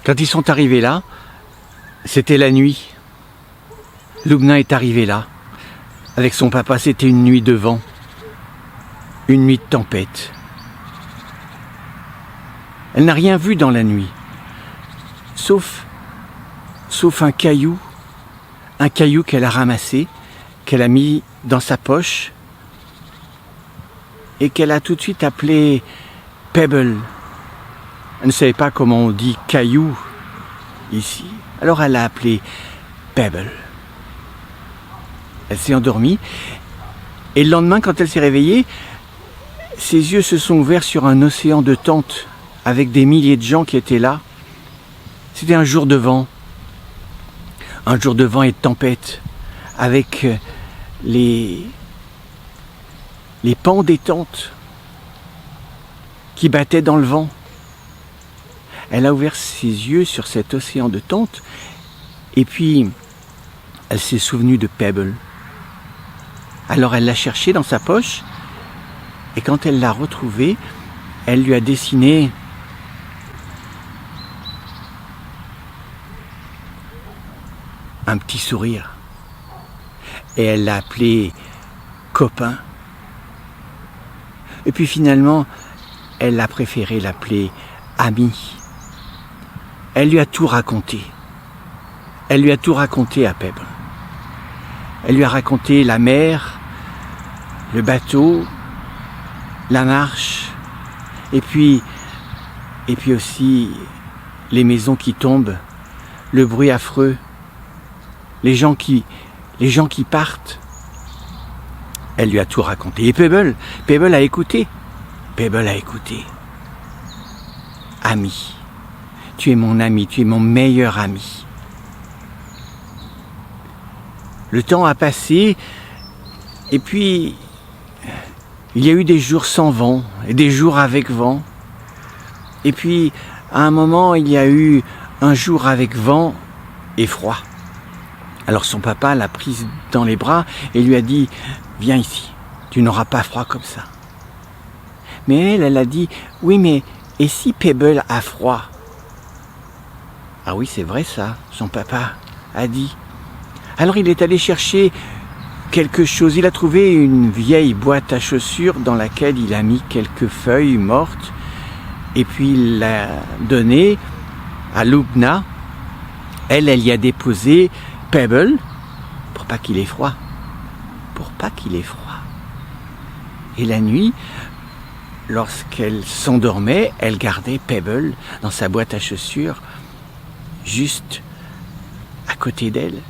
Quand ils sont arrivés là, c'était la nuit. Lubna est arrivée là. Avec son papa, c'était une nuit de vent. Une nuit de tempête. Elle n'a rien vu dans la nuit. Sauf un caillou qu'elle a ramassé, qu'elle a mis dans sa poche et qu'elle a tout de suite appelé Pebble. Elle ne savait pas comment on dit caillou ici, alors elle l'a appelé Pebble. Elle s'est endormie et le lendemain, quand elle s'est réveillée, ses yeux se sont ouverts sur un océan de tentes avec des milliers de gens qui étaient là. C'était un jour de vent et de tempête, avec les pans des tentes qui battaient dans le vent. Elle a ouvert ses yeux sur cet océan de tentes et puis elle s'est souvenue de Pebble. Alors elle l'a cherché dans sa poche et quand elle l'a retrouvé, elle lui a dessiné un petit sourire et elle l'a appelé copain. Et puis finalement, elle a préféré l'appeler ami. Elle lui a tout raconté. Elle lui a tout raconté à Pebble. Elle lui a raconté la mer, le bateau, la marche, et puis aussi les maisons qui tombent, le bruit affreux, les gens qui partent. Elle lui a tout raconté. Et Pebble a écouté. Pebble a écouté. Ami, tu es mon ami, tu es mon meilleur ami. Le temps a passé, et puis il y a eu des jours sans vent, et des jours avec vent. Et puis, à un moment, il y a eu un jour avec vent et froid. Alors son papa l'a prise dans les bras et lui a dit « Viens ici, tu n'auras pas froid comme ça. » Mais elle a dit « Oui, mais et si Pebble a froid ?» Ah oui, c'est vrai ça, son papa a dit. Alors il est allé chercher quelque chose. Il a trouvé une vieille boîte à chaussures dans laquelle il a mis quelques feuilles mortes et puis il l'a donnée à Lubna. Elle y a déposé Pebble pour pas qu'il ait froid. Pour pas qu'il ait froid. Et la nuit, lorsqu'elle s'endormait, elle gardait Pebble dans sa boîte à chaussures juste à côté d'elle.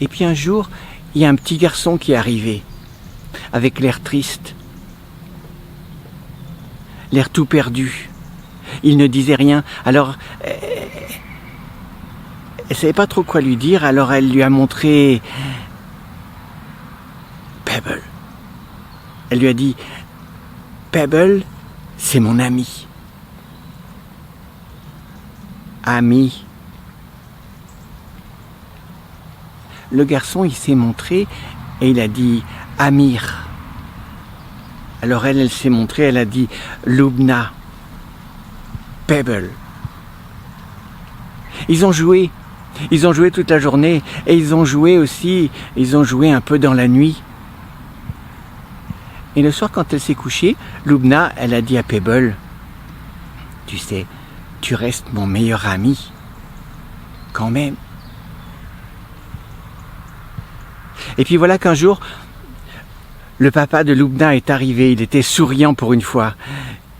Et puis un jour, il y a un petit garçon qui est arrivé, avec l'air triste, l'air tout perdu. Il ne disait rien, alors elle ne savait pas trop quoi lui dire, alors elle lui a montré Pebble. Elle lui a dit « Pebble, c'est mon ami. » Ami. Le garçon, il s'est montré et il a dit « Amir ». Alors elle s'est montrée, elle a dit « Lubna ». Pebble. Ils ont joué toute la journée et ils ont joué un peu dans la nuit. Et le soir, quand elle s'est couchée, Lubna, elle a dit à Pebble, « Tu sais, tu restes mon meilleur ami, quand même. » Et puis voilà qu'un jour, le papa de Lubna est arrivé, il était souriant pour une fois.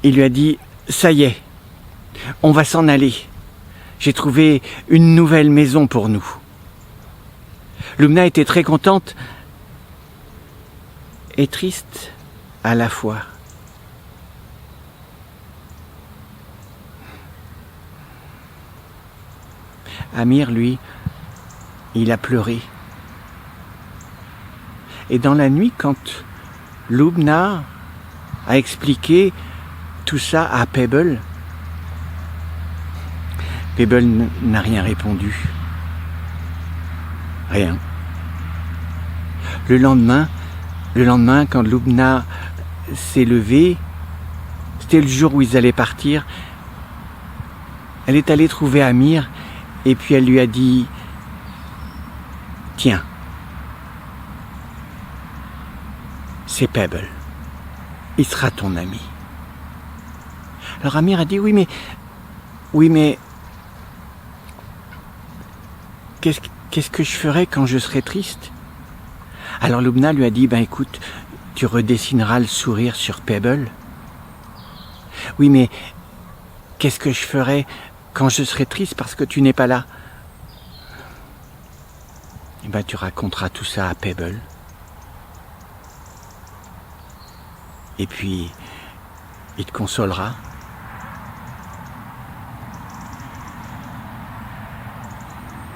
Il lui a dit, « Ça y est, on va s'en aller. J'ai trouvé une nouvelle maison pour nous. » Lubna était très contente et triste à la fois. Amir, lui, il a pleuré. Et dans la nuit, quand Lubna a expliqué tout ça à Pebble, Pebble n'a rien répondu. Rien. Le lendemain, quand Lubna s'est levée, c'était le jour où ils allaient partir, Elle est allée trouver Amir et puis elle lui a dit « Tiens, c'est Pebble, il sera ton ami. » Alors Amir a dit « Oui, mais qu'est-ce que je ferai quand je serai triste ?» Alors Lubna lui a dit « Ben écoute, tu redessineras le sourire sur Pebble. » « Oui, mais qu'est-ce que je ferai quand je serai triste parce que tu n'es pas là ?» Eh ben, tu raconteras tout ça à Pebble. Et puis, il te consolera.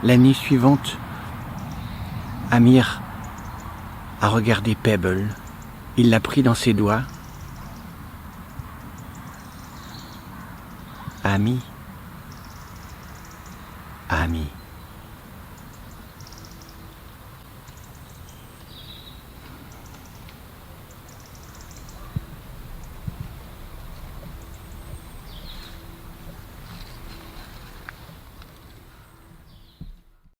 La nuit suivante, Amir a regardé Pebble. Il l'a pris dans ses doigts. Ami, ami.